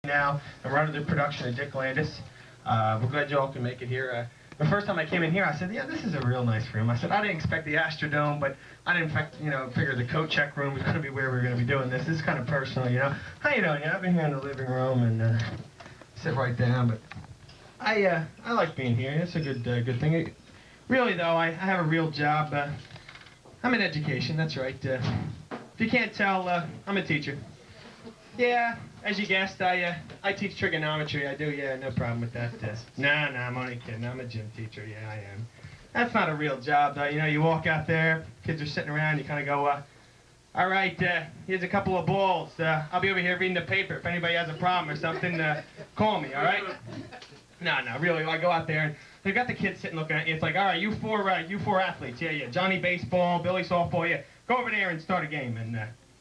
Now, I'm running the production of Dick Landis. We're glad you all can make it here. The first time I came in here, I said, yeah, this is a real nice room. I said, I didn't expect the Astrodome, but I didn't figure the coat check room was going to be where we were going to be doing this. This is kind of personal, you know. How you doing? I've been here in the living room and sit right down, but I like being here. It's a good thing. Really, though, I have a real job. I'm in education, that's right. If you can't tell, I'm a teacher. Yeah, as you guessed, I teach trigonometry. I do, yeah, no problem with that. No, I'm only kidding. I'm a gym teacher, yeah, I am. That's not a real job, though. You know, you walk out there, kids are sitting around, you kind of go, all right, here's a couple of balls. I'll be over here reading the paper. If anybody has a problem or something, call me, all right? No, really, I go out there, and they've got the kids sitting looking at you. It's like, all right, you four athletes, yeah, Johnny baseball, Billy softball, yeah. Go over there and start a game, and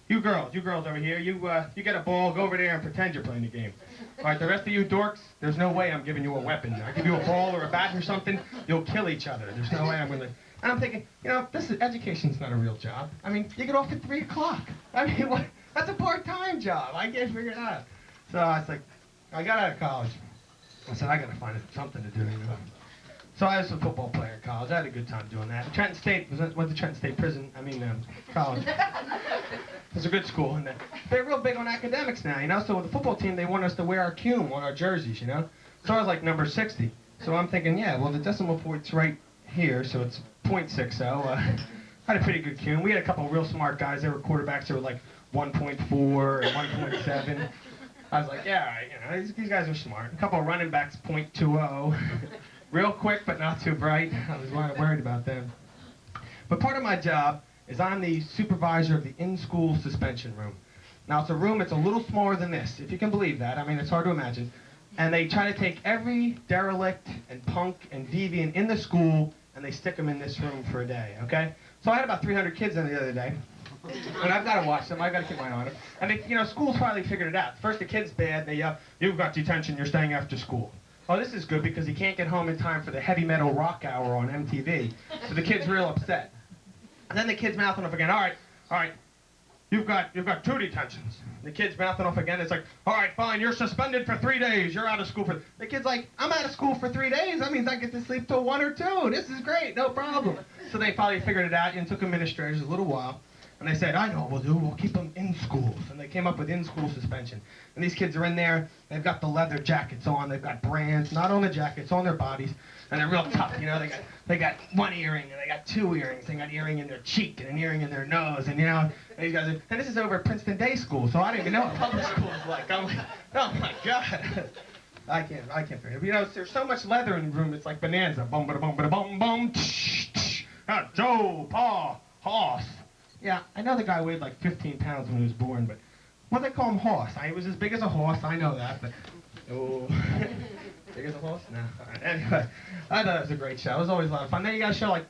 you girls over here, you get a ball, go over there and pretend you're playing the game. All right, the rest of you dorks, there's no way I'm giving you a weapon. I give you a ball or a bat or something, you'll kill each other. There's no way I'm gonna. And I'm thinking, you know, education's not a real job. I mean, you get off at 3 o'clock. I mean, what? That's a part-time job. I can't figure it out. So I was like, I got out of college. I said, I gotta find something to do, you know. So I was a football player in college. I had a good time doing that. Trenton State, went to Trenton State prison, college. It was a good school, and they're real big on academics now, you know. So with the football team, they want us to wear our cum on our jerseys, you know. So I was like number 60. So I'm thinking, yeah, well, the decimal point's right here, so it's .60. I had a pretty good cum. We had a couple of real smart guys. They were quarterbacks. They were like 1.4 and 1.7. I was like, yeah, all right, you know, these guys are smart. A couple of running backs, .20. Real quick, but not too bright. I was worried about them. But part of my job is I'm the supervisor of the in-school suspension room. Now, it's a room that's a little smaller than this, if you can believe that. I mean, it's hard to imagine. And they try to take every derelict and punk and deviant in the school, and they stick them in this room for a day, okay? So I had about 300 kids in the other day. And I've got to watch them. I've got to keep my eye on them. And they, you know, schools finally figured it out. First, the kid's bad. They yell, you've got detention. You're staying after school. Oh, this is good because he can't get home in time for the heavy metal rock hour on MTV. So the kid's real upset. And then the kid's mouthing off again. All right, you've got 2 detentions. The kid's mouthing off again. It's like, all right, fine, you're suspended for 3 days. You're out of school for. The kid's like, I'm out of school for 3 days. That means I get to sleep till 1 or 2. This is great, no problem. So they finally figured it out and took administrators a little while. And they said, I know what we'll do. We'll keep them in schools. And they came up with in-school suspension. And these kids are in there. They've got the leather jackets on. They've got brands, not on the jackets, on their bodies. And they're real tough. You know, they got 1 earring and they got 2 earrings. They got an earring in their cheek and an earring in their nose. And you know, and these guys are, and this is over at Princeton Day School. So I don't even know what public school is like. I'm like, oh my God. I can't figure it. You know, there's so much leather in the room. It's like Bonanza. Bum ba bum ba bum bum. Joe, Paul, Hoss. Yeah, I know the guy weighed like 15 pounds when he was born, but what do they call him, horse? He was as big as a horse, I know that, but, oh, big as a horse? No. Anyway, I thought it was a great show. It was always a lot of fun. Then you got a show like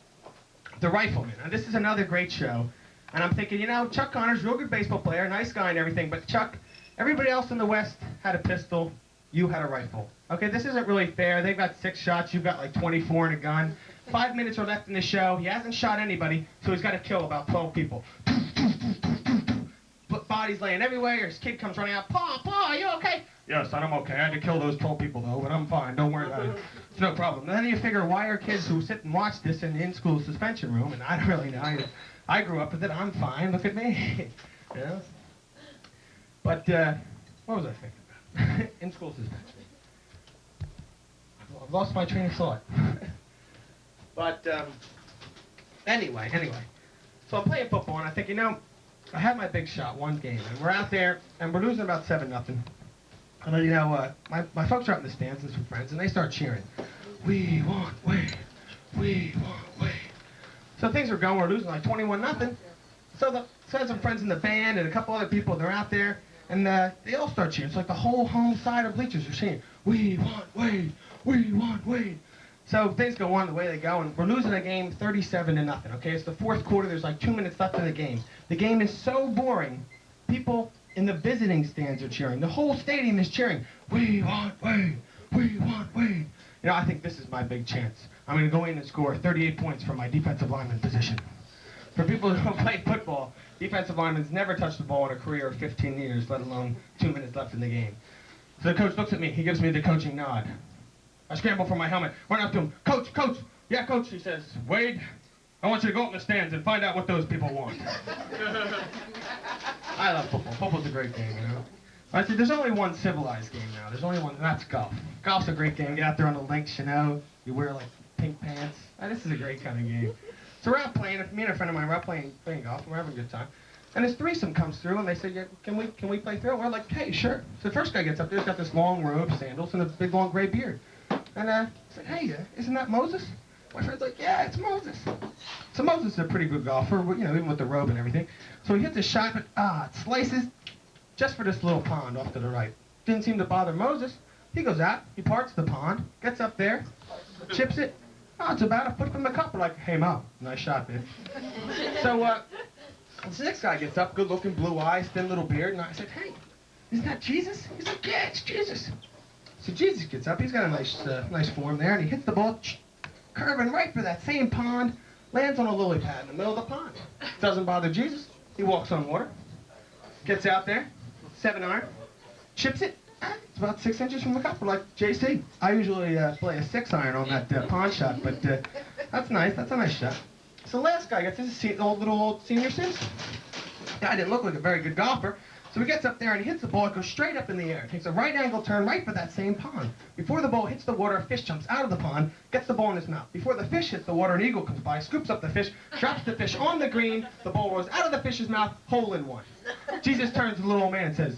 The Rifleman, and this is another great show. And I'm thinking, you know, Chuck Connor's a real good baseball player, nice guy and everything, but Chuck, everybody else in the West had a pistol, you had a rifle. Okay, this isn't really fair. They've got 6 shots, you've got like 24 in a gun. 5 minutes are left in the show. He hasn't shot anybody, so he's got to kill about 12 people. Bodies laying everywhere. His kid comes running out. Pa, are you okay? Yes, I'm okay. I had to kill those 12 people, though, but I'm fine. Don't worry about it. It's no problem. And then you figure, why are kids who sit and watch this in the in-school suspension room? And I don't really know. I grew up with it. I'm fine. Look at me. You know? But, what was I thinking about? In-school suspension. I've lost my train of thought. But, anyway. So I'm playing football, and I think, you know, I had my big shot, 1 game, and we're out there, and we're losing about 7-0. And then, you know, my folks are out in the stands and some friends, and they start cheering. We want Wade. We want Wade. So things are going. We're losing like 21-0. So I had some friends in the band and a couple other people. They're out there, and they all start cheering. It's like the whole home side of bleachers are cheering. We want Wade. We want Wade. So things go on the way they go, and we're losing a game 37-0. Okay, it's the 4th quarter. There's like 2 minutes left in the game. The game is so boring. People in the visiting stands are cheering. The whole stadium is cheering. We want Wade. We want Wade. You know, I think this is my big chance. I'm going to go in and score 38 points from my defensive lineman position. For people who play football, defensive linemen's never touched the ball in a career of 15 years, let alone 2 minutes left in the game. So the coach looks at me. He gives me the coaching nod. I scramble for my helmet, run up to him. Coach, coach. Yeah, coach, he says. Wade, I want you to go up in the stands and find out what those people want. I love football. Football's a great game, you know. I said, there's only one civilized game now. There's only one, and that's golf. Golf's a great game. Get out there on the links, you know. You wear, like, pink pants. This is a great kind of game. So we're out playing. Me and a friend of mine, we're out playing golf, and we're having a good time. And this threesome comes through, and they say, yeah, can we play through? And we're like, hey, sure. So the first guy gets up there, he's got this long robe, sandals, and a big, long gray beard. And I said, hey, isn't that Moses? My friend's like, yeah, it's Moses. So Moses is a pretty good golfer, you know, even with the robe and everything. So he hits a shot, but it slices just for this little pond off to the right. Didn't seem to bother Moses. He goes out, he parts the pond, gets up there, chips it. It's about a foot from the cup. We're like, hey, Mo, nice shot, babe. So this next guy gets up, good-looking, blue eyes, thin little beard, and I said, hey, isn't that Jesus? He's like, yeah, it's Jesus. So Jesus gets up, he's got a nice form there, and he hits the ball, curving right for that same pond, lands on a lily pad in the middle of the pond. Doesn't bother Jesus. He walks on water, gets out there, 7-iron, chips it. It's about 6 inches from the cup. We're like, JC, I usually play a 6-iron on that pond shot, but that's nice. That's a nice shot. So the last guy gets his old senior citizen. Guy didn't look like a very good golfer. So he gets up there and he hits the ball. It goes straight up in the air. Takes a right angle turn right for that same pond. Before the ball hits the water, a fish jumps out of the pond, gets the ball in his mouth. Before the fish hits the water, an eagle comes by, scoops up the fish, drops the fish on the green. The ball rolls out of the fish's mouth, hole in one. Jesus turns to the little old man and says,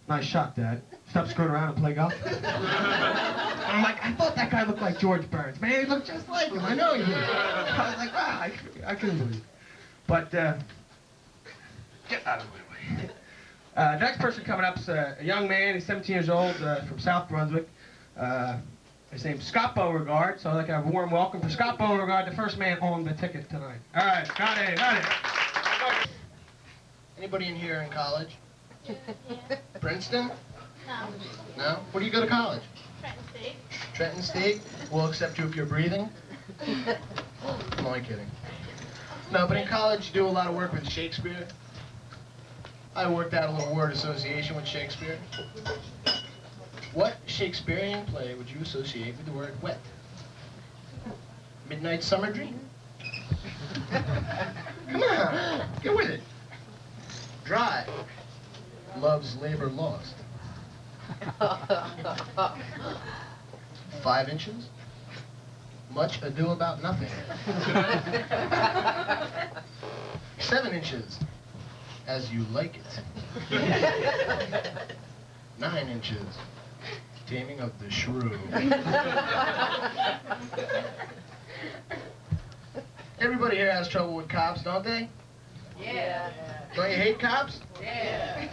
nice shot, Dad. Stop screwing around and play golf. And I'm like, I thought that guy looked like George Burns. Man, he looked just like him. I know he did. I was like, wow, I couldn't believe it. But, get out of my way. The next person coming up is a young man. He's 17 years old, from South Brunswick. His name's Scott Beauregard, so I'd like to have a warm welcome for Scott Beauregard, the first man on the ticket tonight. All right, got it. Anybody in here in college? Yeah. Princeton? No. No? Where do you go to college? Trenton State. Trenton State? We'll accept you if you're breathing. I'm only kidding. No, but in college you do a lot of work with Shakespeare. I worked out a little word association with Shakespeare. What Shakespearean play would you associate with the word wet? Midnight Summer Dream? Come on, get with it. Dry. Love's Labor Lost. 5 inches. Much Ado About Nothing. 7 inches. As You Like It. 9 inches. Taming of the Shrew. Everybody here has trouble with cops, don't they? Yeah. Don't you hate cops? Yeah.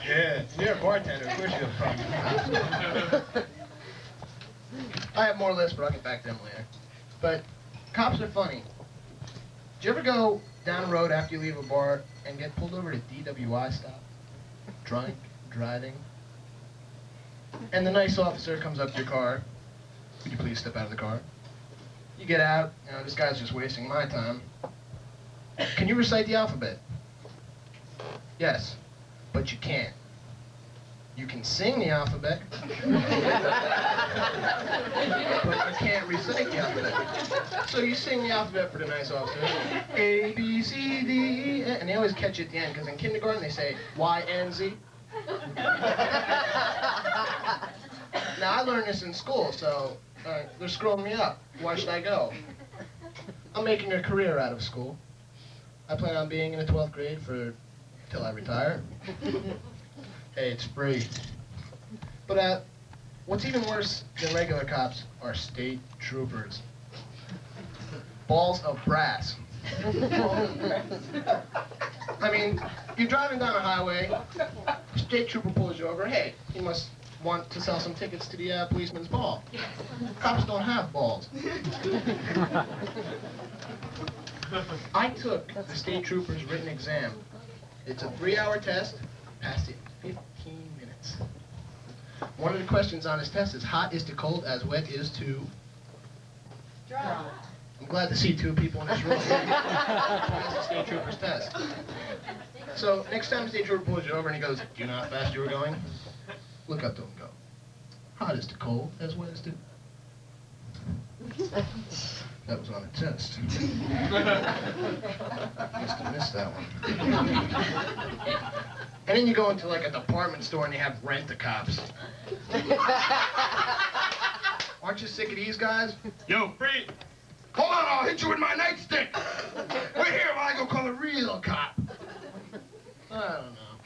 Yeah. You're a bartender, of course you have problems with cops. I have more lists, but I'll get back to them later. But cops are funny. Did you ever go down the road after you leave a bar and get pulled over at a DWI stop? Drunk, driving. And the nice officer comes up to your car. Would you please step out of the car? You get out, you know, this guy's just wasting my time. Can you recite the alphabet? Yes, but you can't. You can sing the alphabet, but you can't recite the alphabet. So you sing the alphabet for the nice officer. A, B, C, D, E, F, and they always catch you at the end, because in kindergarten they say Y, N, Z. Now I learned this in school, so they're screwing me up. Why should I go? I'm making a career out of school. I plan on being in the 12th grade till I retire. Hey, it's free. But what's even worse than regular cops are state troopers. Balls of brass. I mean, you're driving down a highway, state trooper pulls you over. Hey, he must want to sell some tickets to the policeman's ball. Cops don't have balls. I took the state trooper's written exam. It's a 3-hour test. Passed it in 15 minutes. One of the questions on his test is, hot is to cold as wet is to... Dry. I'm glad to see 2 people in this room. That's the state trooper's test. So next time the state trooper pulls you over and he goes, do you know how fast you were going? Look up to him and go, Hot as to cold, as wet as to... That was on a test. Must have missed that one. And then you go into like a department store and they have rent-a-cops. Aren't you sick of these guys? Yo, free! Hold on, I'll hit you with my nightstick! Wait here while I go call a real cop. I don't know.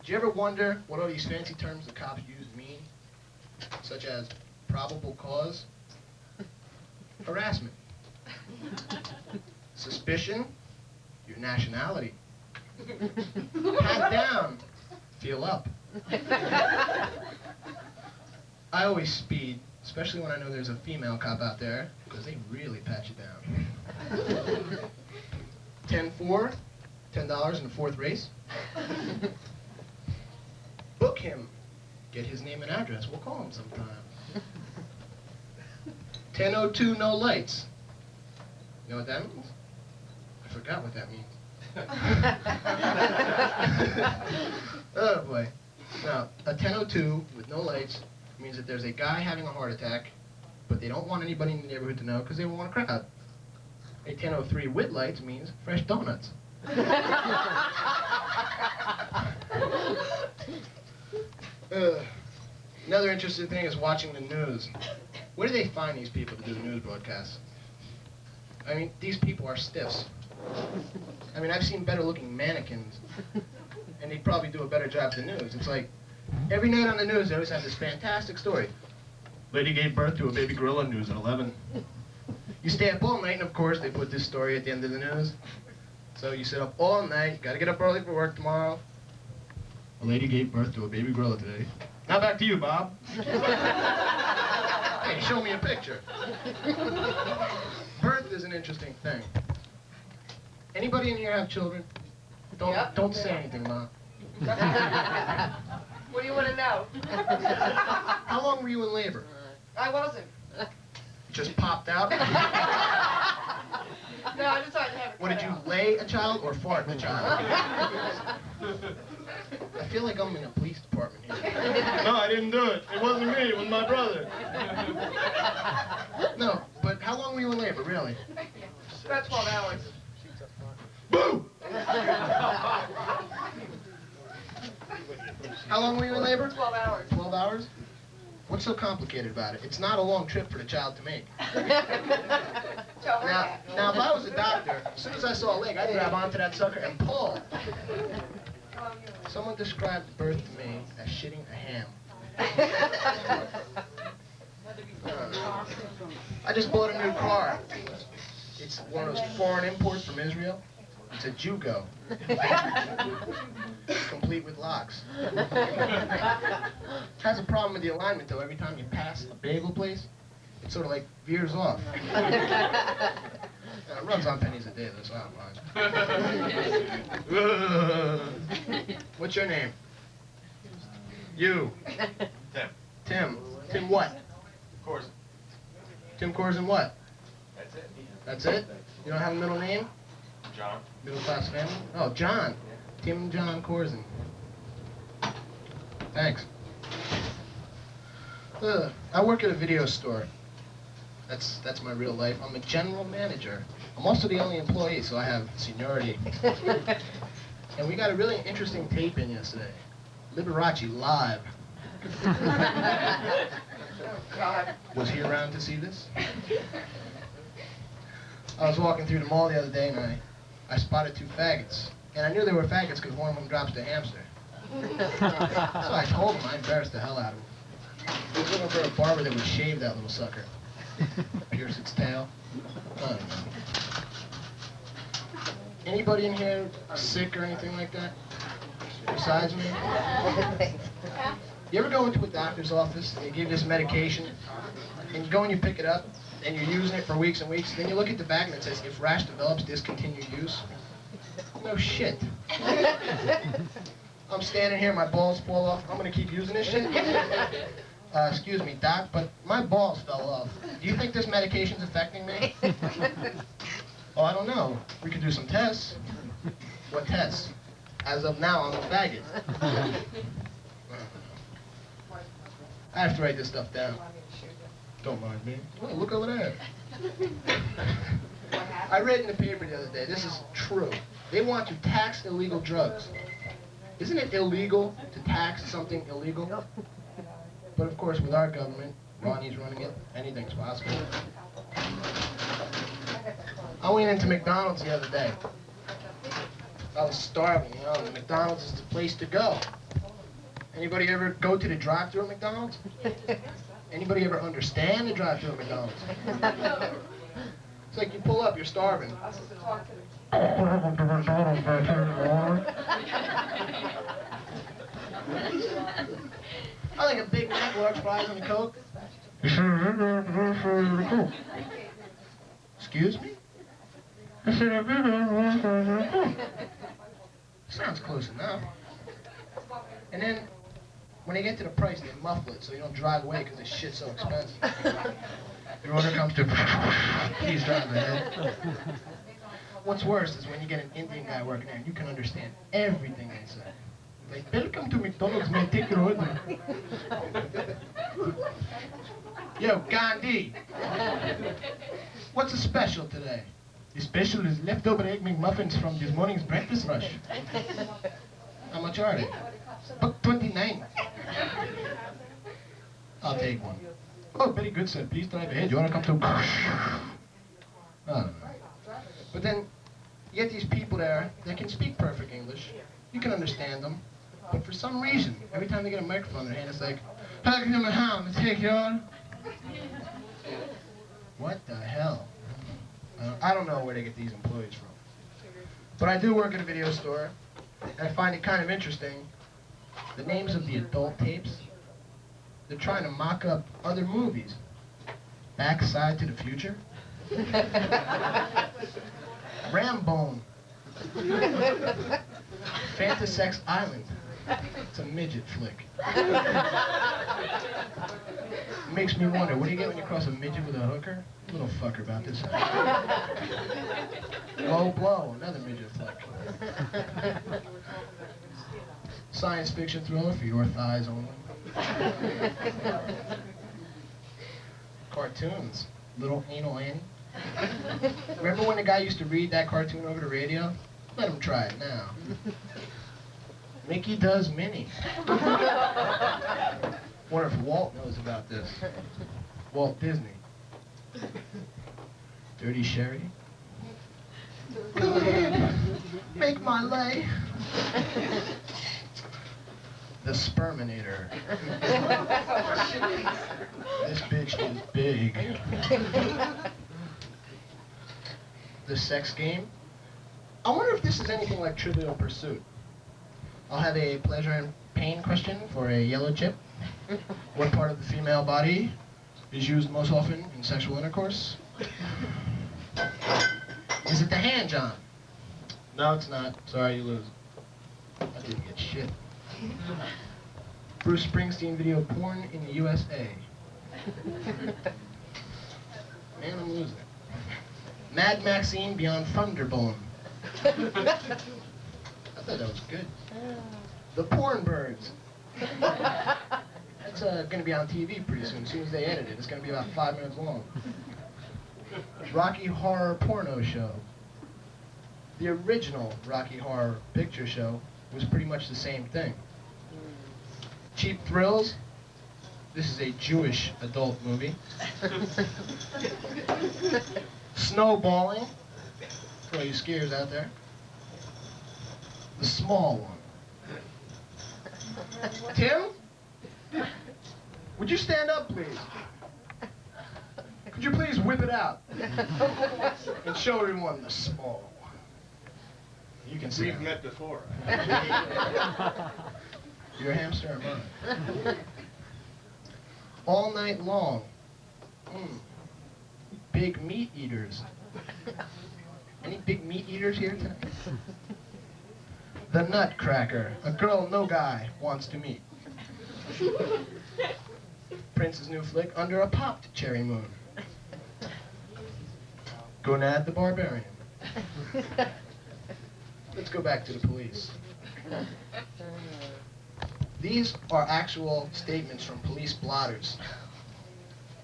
Do you ever wonder what all these fancy terms the cops use mean? Such as probable cause, harassment, suspicion, your nationality, pat down, feel up. I always speed, especially when I know there's a female cop out there, because they really pat you down. 10-4, $10 in the fourth race. Book him. Get his name and address. We'll call him sometime. 10:02, no lights. You know what that means? I forgot what that means. Oh boy. Now, a 10:02 with no lights means that there's a guy having a heart attack, but they don't want anybody in the neighborhood to know because they don't want a crowd. A 10:03 with lights means fresh donuts. Another interesting thing is watching the news. Where do they find these people to do the news broadcasts? I mean, these people are stiffs. I mean, I've seen better looking mannequins, and they'd probably do a better job than the news. It's like, every night on the news, they always have this fantastic story. Lady gave birth to a baby gorilla, news at 11. You stay up all night, and of course, they put this story at the end of the news. So you sit up all night, gotta get up early for work tomorrow. A lady gave birth to a baby gorilla today. Now back to you, Bob. Hey, show me a picture. Birth is an interesting thing. Anybody in here have children? Don't say anything, Ma. What do you want to know? How long were you in labor? I wasn't. Just popped out? No, I decided to have it What, did cut you out. lay a child or fart a child? I feel like I'm in a police department here. No, I didn't do it. It wasn't me, it was my brother. No, but how long were you in labor, really? About 12 hours. Boo! How long were you in labor? 12 hours. 12 hours? What's so complicated about it? It's not a long trip for the child to make. Tell her Now, that. now, if I was a doctor, as soon as I saw a leg, I'd grab onto that sucker and pull. Someone described birth to me as shitting a ham. I just bought a new car. It's one of those foreign imports from Israel. It's a Jugo. Complete with locks. Has a problem with the alignment though. Every time you pass a bagel place, it sort of like veers off. It runs on pennies a day, that's why I'm fine. What's your name? You. Tim. Tim. Tim what? Of course. Tim Corson what? That's it. That's it? You don't have a middle name? John. Middle class family? Oh, John. Tim John Corson. Thanks. I work at a video store. That's my real life. I'm a general manager. I'm also the only employee, so I have seniority. And we got a really interesting tape in yesterday. Liberace live. Oh, God. Was he around to see this? I was walking through the mall the other day and I spotted two faggots. And I knew they were faggots because one of them drops the hamster. So I told him, I embarrassed the hell out of him. He was looking for a barber that would shave that little sucker. Pierce its tail. I don't know. Anybody in here sick or anything like that? Besides me? You ever go into a doctor's office and they give you this medication and you go and you pick it up and you're using it for weeks and weeks, then you look at the back and it says, if rash develops, discontinue use? No shit. I'm standing here, my balls fall off, I'm gonna keep using this shit? Excuse me, doc, but my balls fell off. Do you think this medication's affecting me? Oh, I don't know. We could do some tests. What tests? As of now, I'm a faggot. I have to write this stuff down. Don't mind me. Oh, look over there. I read in the paper the other day, this is true. They want to tax illegal drugs. Isn't it illegal to tax something illegal? But of course, with our government, Ronnie's running it, anything's possible. I went into McDonald's the other day. I was starving, you know, and McDonald's is the place to go. Anybody ever go to the drive-thru at McDonald's? Anybody ever understand the drive-thru at McDonald's? It's like you pull up, you're starving. I like a Big Mac, large fries, and a Coke. Excuse me? Sounds close enough. And then, when they get to the price, they muffle it so you don't drive away because this shit's so expensive. Your order comes to, please drive ahead. What's worse is when you get an Indian guy working there and you can understand everything they say. Like, welcome to McDonald's, may I take your order? Yo, Gandhi. What's the special today? The special is leftover egg McMuffins from this morning's breakfast rush. How much are they? $1.29. I'll take one. Oh, very good, sir. Please drive ahead. You want to come to... I don't know. But then, you get these people there that can speak perfect English. You can understand them. But for some reason, every time they get a microphone in their hand, it's like, how can you home? Take you on? What the hell? I don't know where they get these employees from. But I do work at a video store, and I find it kind of interesting. The names of the adult tapes, they're trying to mock up other movies. Backside to the Future. Rambone. Fantasex Island. It's a midget flick. Makes me wonder, what do you get when you cross a midget with a hooker? Little fucker about this. Low Blow, another midget flick. Science fiction thriller for your thighs only. Cartoons. Little Anal Annie. Remember when the guy used to read that cartoon over the radio? Let him try it now. Mickey Does Minnie. Wonder if Walt knows about this. Walt Disney. Dirty Sherry. Make my lay. The Sperminator. This bitch is big. The Sex Game. I wonder if this is anything like Trivial Pursuit. I'll have a pleasure and pain question for a yellow chip. What part of the female body is used most often in sexual intercourse? Is it the hand, John? No, it's not. Sorry, you lose. I didn't get shit. Bruce Springsteen video porn in the USA. Man, I'm losing it. Mad Maxine Beyond Thunderbone. I thought that was good. The Porn Birds. That's going to be on TV pretty soon. As soon as they edit it, it's going to be about 5 minutes long. Rocky Horror Porno Show. The original Rocky Horror Picture Show was pretty much the same thing. Cheap Thrills. This is a Jewish adult movie. Snowballing. For all you skiers out there. The Small One. Tim? Would you stand up, please? Could you please whip it out? And show everyone the Small One. You can see. We've met before. You're a hamster or mine? All Night Long. Big meat eaters. Any big meat eaters here tonight? The Nutcracker. A girl no guy wants to meet. Prince's new flick, Under a Popped Cherry Moon. Gonad the Barbarian. Let's go back to the police. These are actual statements from police blotters.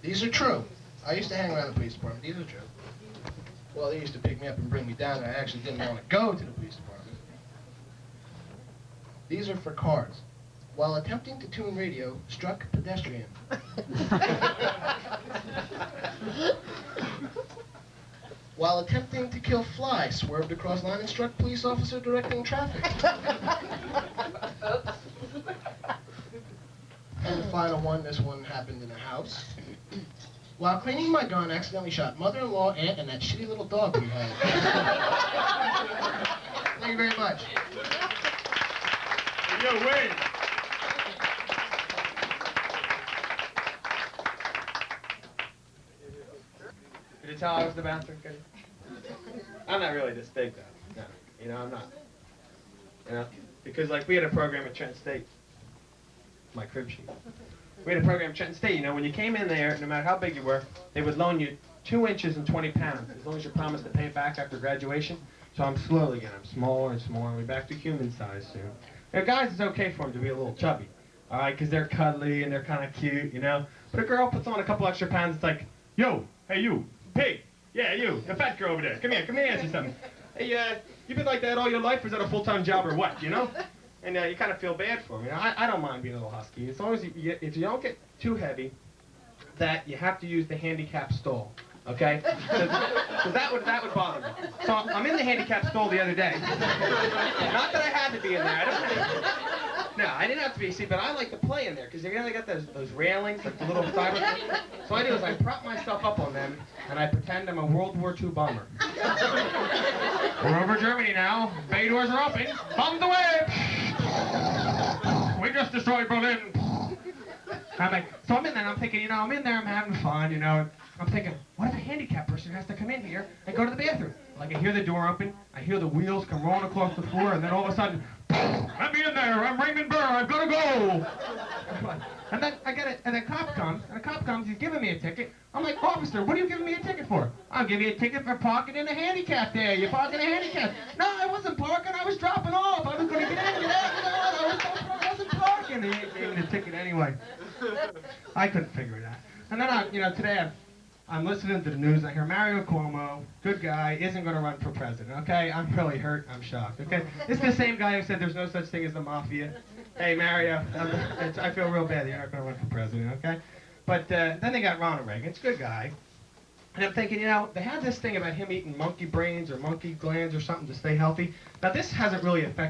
These are true. I used to hang around the police department. These are true. Well, they used to pick me up and bring me down, and I actually didn't want to go to the police department. These are for cars. While attempting to tune radio, struck pedestrian. While attempting to kill fly, swerved across line and struck police officer directing traffic. And the final one, this one happened in a house. While cleaning my gun, accidentally shot mother-in-law, aunt, and that shitty little dog we had. Thank you very much. Yo, Wayne. Did you tell I was the bathroom kid? I'm not really this big though. No, you know, I'm not. You know, because like we had a program at Trent State. My crib sheet. We had a program at Trent State. You know, when you came in there, no matter how big you were, they would loan you 2 inches and 20 pounds, as long as you promised to pay it back after graduation. So I'm slowly getting, I'm smaller and smaller. We're back to human size soon. Now, guys, it's okay for them to be a little chubby, all right, because they're cuddly and they're kind of cute, you know. But a girl puts on a couple extra pounds, it's like, yo, hey you, pig, yeah you, the fat girl over there, come here, ask you something. Hey, you been like that all your life, or is that a full-time job or what, you know? And you kind of feel bad for them. You know, I don't mind being a little husky, as long as if you don't get too heavy, that you have to use the handicap stall. Okay? Because that would bother me. So I'm in the handicap stall the other day. Not that I had to be in there. I didn't have to be. See, but I like to play in there because you know they got those railings, like the little fiber. So what I do is I prop myself up on them and I pretend I'm a World War II bomber. We're over Germany now. Bay doors are open. Bombs away! We just destroyed Berlin. So I'm in there and I'm thinking, you know, I'm in there, I'm having fun, you know. I'm thinking, what if a handicapped person has to come in here and go to the bathroom? Like I hear the door open, I hear the wheels come rolling across the floor, and then all of a sudden, let me in there, I'm Raymond Burr, I've got to go. And then I get it, and the cop comes, he's giving me a ticket. I'm like, officer, what are you giving me a ticket for? I'm giving you a ticket for parking in a handicap there. You're parking in a handicap. No, I wasn't parking, I was dropping off. I was going to get in, get out, you know, I wasn't parking. He gave me the ticket anyway. I couldn't figure it out. And then, today I'm listening to the news. I hear Mario Cuomo, good guy, isn't going to run for president. Okay, I'm really hurt. I'm shocked. Okay, it's the same guy who said there's no such thing as the mafia. Hey, Mario, I feel real bad that you're not going to run for president. Okay, but then they got Ronald Reagan. It's a good guy. And I'm thinking, they had this thing about him eating monkey brains or monkey glands or something to stay healthy. Now, this hasn't really affected